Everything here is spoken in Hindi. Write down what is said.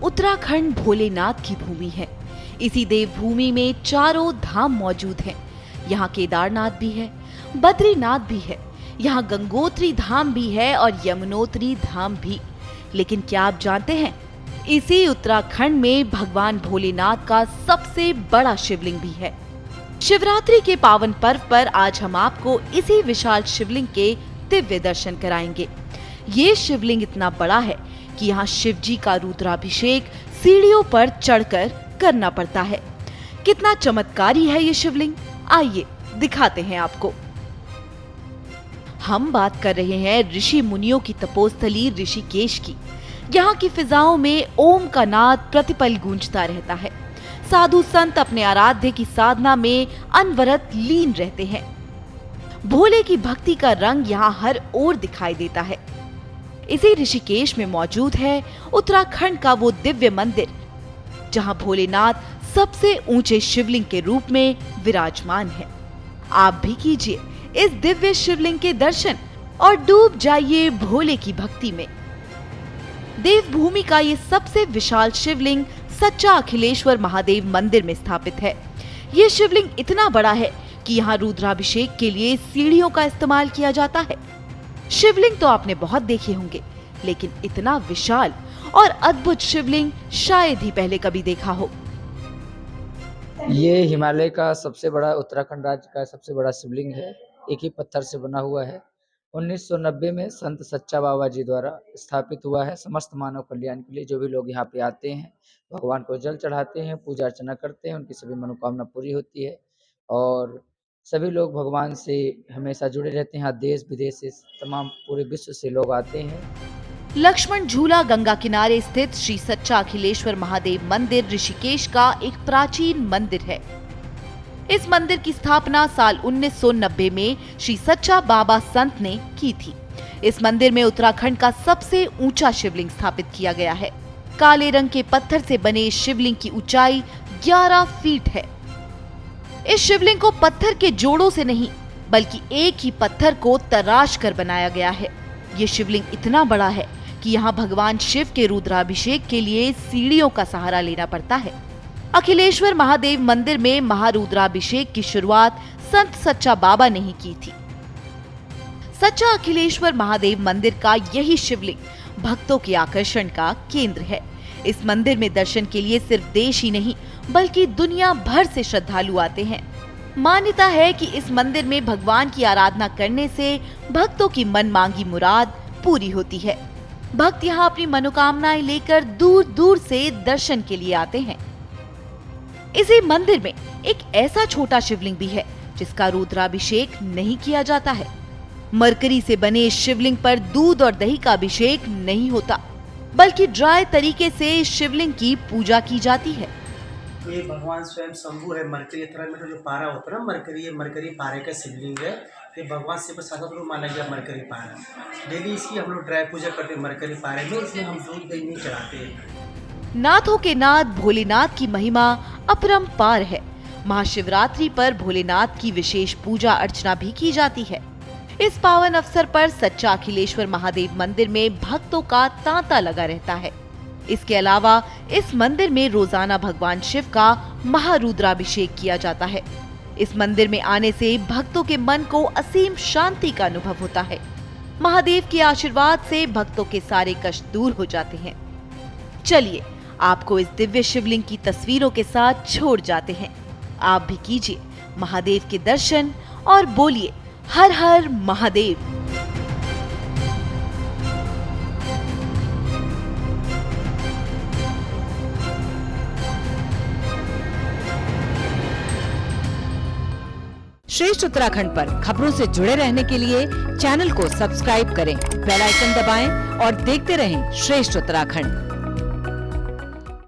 उत्तराखंड भोलेनाथ की भूमि है। इसी देवभूमि में चारों धाम मौजूद हैं। यहाँ केदारनाथ भी है, बद्रीनाथ भी है, यहाँ गंगोत्री धाम भी है और यमुनोत्री धाम भी। लेकिन क्या आप जानते हैं, इसी उत्तराखंड में भगवान भोलेनाथ का सबसे बड़ा शिवलिंग भी है। शिवरात्रि के पावन पर्व पर आज हम आपको इसी विशाल शिवलिंग के दिव्य दर्शन कराएंगे। ये शिवलिंग इतना बड़ा है कि यहाँ शिव जी का रुद्राभिषेक सीढ़ियों पर चढ़कर करना पड़ता है। कितना चमत्कारी है ये शिवलिंग, आइए दिखाते हैं आपको। हम बात कर रहे हैं ऋषि मुनियों की तपोस्थली ऋषिकेश की। यहाँ की फिजाओं में ओम का नाद प्रतिपल गूंजता रहता है। साधु संत अपने आराध्य की साधना में अनवरत लीन रहते हैं। भोले की भक्ति का रंग यहाँ हर ओर दिखाई देता है। इसी ऋषिकेश में मौजूद है उत्तराखंड का वो दिव्य मंदिर, जहाँ भोलेनाथ सबसे ऊंचे शिवलिंग के रूप में विराजमान है। आप भी कीजिए इस दिव्य शिवलिंग के दर्शन और डूब जाइए भोले की भक्ति में। देवभूमि का ये सबसे विशाल शिवलिंग सच्चा अखिलेश्वर महादेव मंदिर में स्थापित है। ये शिवलिंग इतना बड़ा है कि यहाँ रुद्राभिषेक के लिए सीढ़ियों का इस्तेमाल किया जाता है। शिवलिंग तो आपने बहुत देखे होंगे, लेकिन इतना विशाल और अद्भुत शिवलिंग शायद ही पहले कभी देखा हो। ये हिमालय का सबसे बड़ा, उत्तराखंड राज्य का सबसे बड़ा शिवलिंग है। एक ही पत्थर से बना हुआ है। 1990 में संत सच्चा बाबा जी द्वारा स्थापित हुआ है। समस्त मानव कल्याण के लिए जो भी लोग यहाँ पे आते हैं, भगवान को जल चढ़ाते हैं, पूजा अर्चना करते हैं, उनकी सभी मनोकामना पूरी होती है और सभी लोग भगवान से हमेशा जुड़े रहते हैं। देश विदेश से, तमाम पूरे विश्व से लोग आते हैं। लक्ष्मण झूला गंगा किनारे स्थित श्री सच्चा अखिलेश्वर महादेव मंदिर ऋषिकेश का एक प्राचीन मंदिर है। इस मंदिर की स्थापना साल 1990 में श्री सच्चा बाबा संत ने की थी। इस मंदिर में उत्तराखंड का सबसे ऊंचा शिवलिंग स्थापित किया गया है। काले रंग के पत्थर से बने इस शिवलिंग की ऊंचाई 11 फीट है। इस शिवलिंग को पत्थर के जोड़ों से नहीं, बल्कि एक ही पत्थर को तराश कर बनाया गया है। ये शिवलिंग इतना बड़ा है कि यहाँ भगवान शिव के रुद्राभिषेक के लिए सीढ़ियों का सहारा लेना पड़ता है। अखिलेश्वर महादेव मंदिर में महारुद्राभिषेक की शुरुआत संत सच्चा बाबा ने ही की थी। सच्चा अखिलेश्वर महादेव मंदिर का यही शिवलिंग भक्तों के आकर्षण का केंद्र है। इस मंदिर में दर्शन के लिए सिर्फ देश ही नहीं, बल्कि दुनिया भर से श्रद्धालु आते हैं। मान्यता है कि इस मंदिर में भगवान की आराधना करने से भक्तों की मन मांगी मुराद पूरी होती है। भक्त यहाँ अपनी मनोकामनाएं लेकर दूर दूर से दर्शन के लिए आते हैं। इसी मंदिर में एक ऐसा छोटा शिवलिंग भी है जिसका रुद्राभिषेक नहीं किया जाता है। मरकरी से बने इस शिवलिंग पर दूध और दही का अभिषेक नहीं होता, बल्कि ड्राई तरीके से इस शिवलिंग की पूजा की जाती है। ये भगवान स्वयं शंभु है। मरकरी तरह में जो पारा होता है ना, मरकरी, ये मरकरी पारे का शिवलिंग है। ये भगवान शिव साधक रूप माना गया मरकरी पारा। डेली इसकी हम लोग ड्राई पूजा करते हैं मरकरी पारे में। इसमें हम दूध दही नहीं चढ़ाते। नाथों के नाथ भोलेनाथ की महिमा अपरंपार है। महाशिवरात्रि पर भोलेनाथ की विशेष पूजा अर्चना भी की जाती है। इस पावन अवसर पर सच्चा अखिलेश्वर महादेव मंदिर में भक्तों का तांता लगा रहता है। इसके अलावा इस मंदिर में रोजाना भगवान शिव का महारुद्राभिषेक किया जाता है। इस मंदिर में आने से भक्तों के मन को असीम शांति का अनुभव होता है। महादेव के आशीर्वाद से भक्तों के सारे कष्ट दूर हो जाते हैं। चलिए आपको इस दिव्य शिवलिंग की तस्वीरों के साथ छोड़ जाते हैं। आप भी कीजिए महादेव के दर्शन और बोलिए हर हर महादेव। श्रेष्ठ उत्तराखंड पर खबरों से जुड़े रहने के लिए चैनल को सब्सक्राइब करें, बेल आइकन दबाएं और देखते रहें श्रेष्ठ उत्तराखंड।